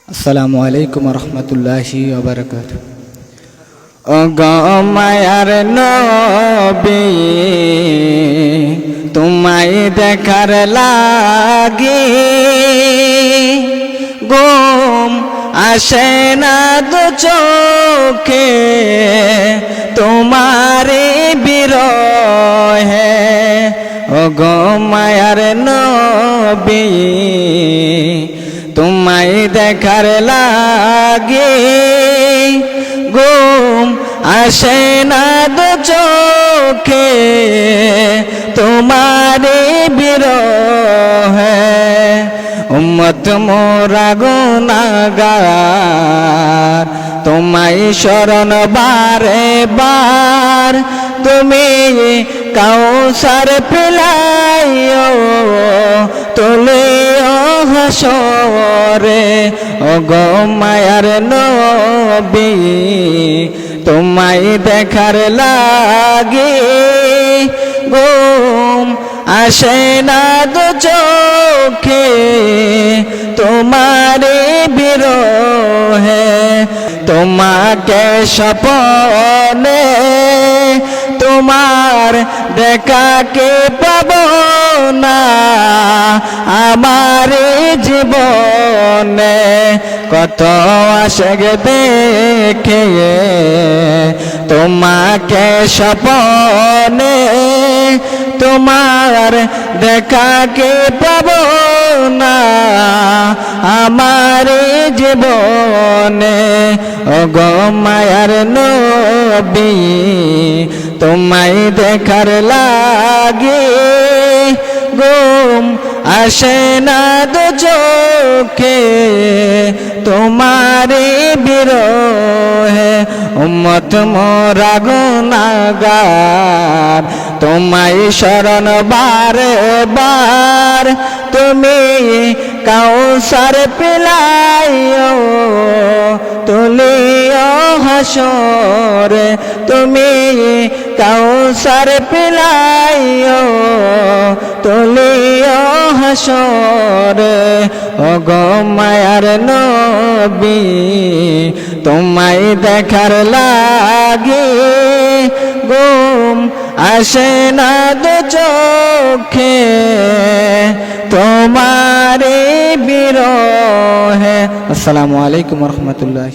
আসসালামু আলাইকুম রহমতুল্লাহি ওয়া বারাকাতুহু। ও গো মায়ার নবী, তোমায় দেখার লাগি ঘুম আসে না দু চোখে, তোমারে বিরহে। ও গো মায়ার নবী, তোমায় দেখার লাগে ঘুম আসে না দু চোখে, তোমারে বিরহে। উম্মত মোরা গুনাহগার, তোমায় শরণ বারে বার। তুমি কাউসার পিলাইও তুলিও হাসরে। ও গো মায়ার নবী, তোমায় দেখার লাগে ঘুম আসে না দু চোখে, তোমারে বিরহে। তোমাকে স্বপ্নে তোমার দেখাকে পাব না আমার জীবনে। কত আশক দেখে তোমাকে স্বপ্নে তোমার দেখাকে পাব না আমার জীবনে। ও গো মায়ার নবী, তোমায় দেখার লাগে ঘুম আসে না দু চোখে, তোমারে বিরহে। উম্মত মোরা গুনাহগার, তোমায় শরণ বারে বার। তুমি কাউসার পিলাইও তুলিও হাসরে। তুমি কাউসার পিলাইও তুলিও হাসরে। ও গো মায়ার নবী, তোমায় দেখার লাগে ঘুম আসে না দু চোখে, তোমারে বিরহে। আসসালামু আলাইকুম রহমতুল্লাহ।